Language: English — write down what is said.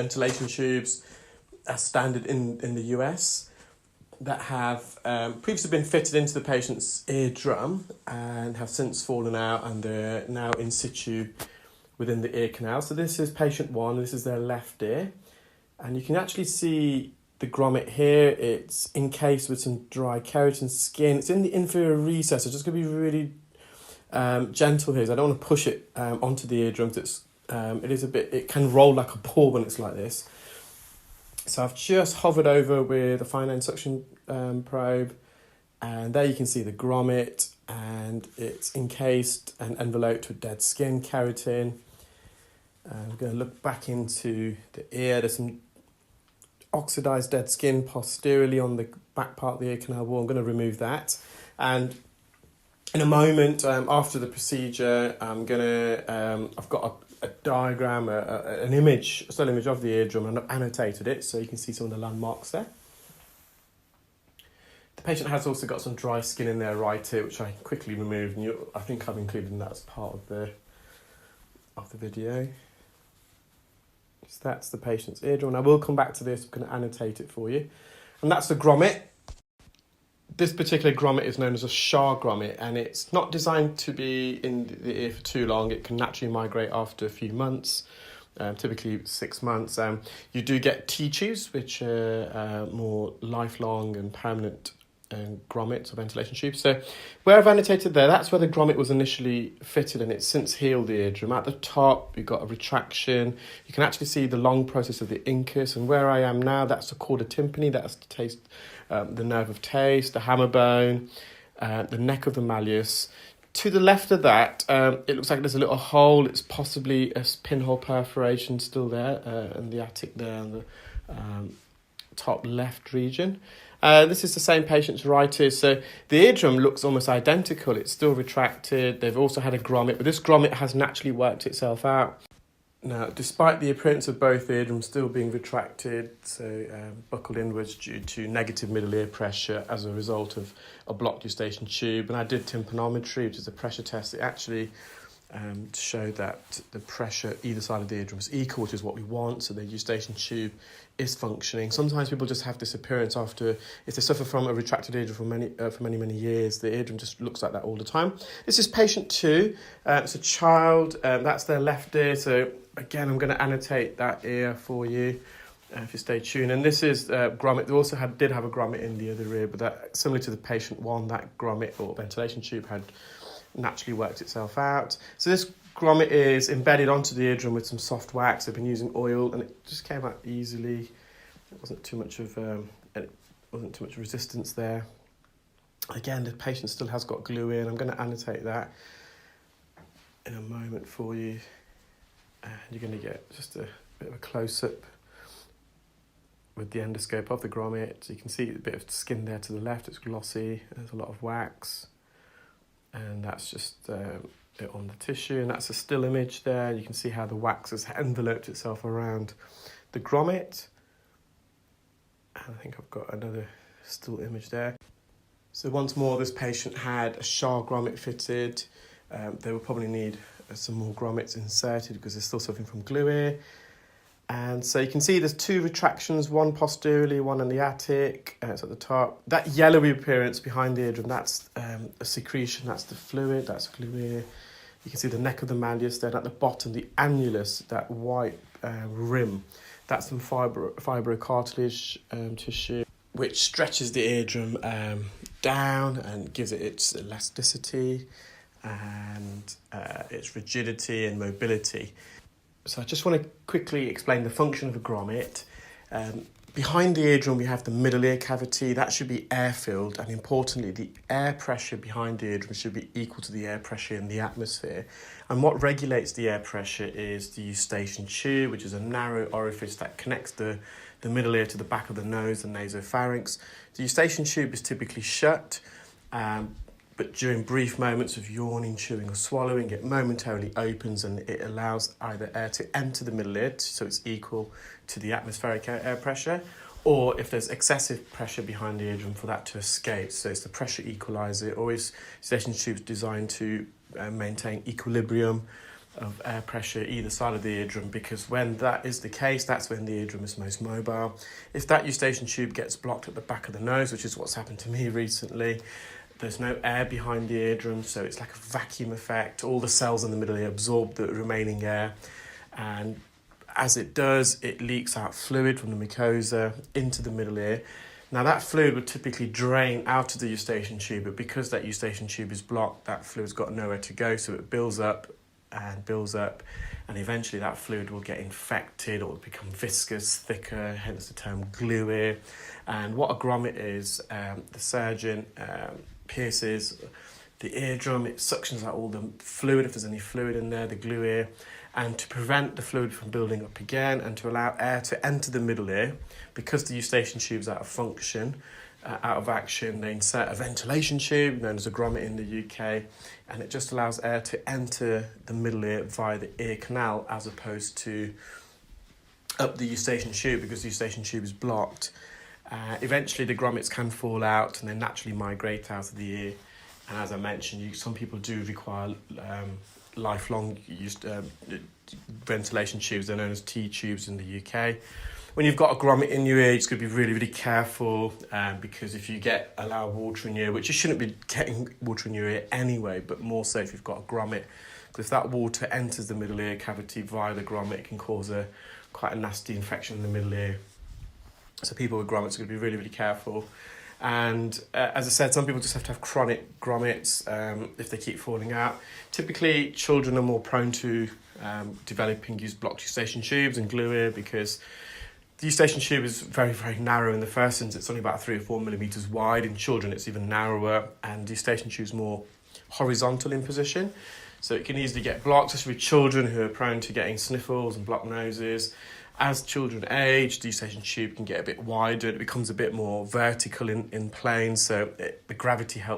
Ventilation tubes are standard in the US that have previously been fitted into the patient's eardrum and have since fallen out, and they're now in situ within the ear canal. So this is patient one, this is their left ear, and you can actually see the grommet here. It's encased with some dry keratin skin. It's in the inferior recess, so just going to be really gentle here, so I don't want to push it onto the eardrum. It can roll like a ball when it's like this. So I've just hovered over with a fine suction probe, and there you can see the grommet, and it's encased and enveloped with dead skin, keratin. I'm going to look back into the ear. There's some oxidized dead skin posteriorly on the back part of the ear canal wall. I'm going to remove that, and in a moment after the procedure, I've got a diagram, an image, a still image of the eardrum, and I've annotated it so you can see some of the landmarks there. The patient has also got some dry skin in their right ear, which I quickly removed, and I think I've included that as part of the video. So that's the patient's eardrum, and I will come back to this. I'm going to annotate it for you. And that's the grommet. This particular grommet is known as a Shah grommet, and it's not designed to be in the ear for too long. It can naturally migrate after a few months, typically 6 months. You do get T-tubes, which are more lifelong and permanent grommets or ventilation tubes. So where I've annotated there, that's where the grommet was initially fitted, and it's since healed the eardrum. At the top, you've got a retraction. You can actually see the long process of the incus, and where I am now, that's the chorda tympani, that's the taste, the nerve of taste, the hammer bone, the neck of the malleus. To the left of that, it looks like there's a little hole. It's possibly a pinhole perforation still there, and the attic there on the top left region. This is the same patient's right ear, so the eardrum looks almost identical. It's still retracted. They've also had a grommet, but this grommet has naturally worked itself out. Now, despite the appearance of both eardrums still being retracted, so buckled inwards due to negative middle ear pressure as a result of a blocked eustachian tube, and I did tympanometry, which is a pressure test. It actually showed that the pressure either side of the eardrum is equal, which is what we want, so the eustachian tube is functioning. Sometimes people just have this appearance after, if they suffer from a retracted eardrum for many years, the eardrum just looks like that all the time. This is patient 2. It's a child, that's their left ear, so again I'm going to annotate that ear for you if you stay tuned. And this is grommet. They also did have a grommet in the other ear, but that, similar to the patient 1, that grommet or ventilation tube had naturally worked itself out. So this grommet is embedded onto the eardrum with some soft wax. I've been using oil, and it just came out easily. There wasn't too much resistance there. Again, the patient still has got glue in. I'm going to annotate that in a moment for you, and you're going to get just a bit of a close-up with the endoscope of the grommet. So you can see a bit of skin there to the left. It's glossy. There's a lot of wax. And that's just it on the tissue, and that's a still image there. You can see how the wax has enveloped itself around the grommet. And I think I've got another still image there. So once more, this patient had a Shah grommet fitted. They will probably need some more grommets inserted because they're still suffering from glue ear. And so you can see there's 2 retractions, one posteriorly, one in the attic. It's at the top. That yellowy appearance behind the eardrum, that's a secretion, that's the fluid, that's glue ear. You can see the neck of the malleus there, and at the bottom, the annulus, that white rim, that's some fibrocartilage tissue, which stretches the eardrum down and gives it its elasticity and its rigidity and mobility. So I just want to quickly explain the function of a grommet. Behind the eardrum, we have the middle ear cavity. That should be air-filled, and importantly, the air pressure behind the eardrum should be equal to the air pressure in the atmosphere. And what regulates the air pressure is the eustachian tube, which is a narrow orifice that connects the middle ear to the back of the nose and nasopharynx. The eustachian tube is typically shut, but during brief moments of yawning, chewing or swallowing, it momentarily opens, and it allows either air to enter the middle ear, so it's equal to the atmospheric air pressure, or if there's excessive pressure behind the eardrum, for that to escape. So it's the pressure equalizer. Always, eustachian tube is designed to maintain equilibrium of air pressure either side of the eardrum, because when that is the case, that's when the eardrum is most mobile. If that eustachian tube gets blocked at the back of the nose, which is what's happened to me recently, there's no air behind the eardrum, so it's like a vacuum effect. All the cells in the middle ear absorb the remaining air, and as it does, it leaks out fluid from the mucosa into the middle ear. Now that fluid would typically drain out of the eustachian tube, but because that eustachian tube is blocked, that fluid's got nowhere to go, so it builds up, and eventually that fluid will get infected or become viscous, thicker, hence the term glue ear. And what a grommet is, the surgeon pierces the eardrum, it suctions out all the fluid, if there's any fluid in there, the glue ear, and to prevent the fluid from building up again and to allow air to enter the middle ear, because the eustachian tube's out of function, out of action, they insert a ventilation tube known as a grommet in the UK, and it just allows air to enter the middle ear via the ear canal as opposed to up the eustachian tube, because the eustachian tube is blocked. Eventually the grommets can fall out and they naturally migrate out of the ear, and as I mentioned, some people do require lifelong ventilation tubes. They're known as T-tubes in the UK. When you've got a grommet in your ear, you've got to be really, really careful, because if you allow water in your ear, which you shouldn't be getting water in your ear anyway, but more so if you've got a grommet, because if that water enters the middle ear cavity via the grommet, it can cause quite a nasty infection in the middle ear. So people with grommets are going to be really, really careful. And as I said, some people just have to have chronic grommets if they keep falling out. Typically, children are more prone to developing blocked eustachian tubes and glue ear, because the eustachian tube is very, very narrow in the first instance. It's only about 3 or 4 millimetres wide. In children, it's even narrower, and the eustachian tube is more horizontal in position. So it can easily get blocked, especially with children who are prone to getting sniffles and blocked noses. As children age, the eustachian tube can get a bit wider. It becomes a bit more vertical in plane, so the gravity helps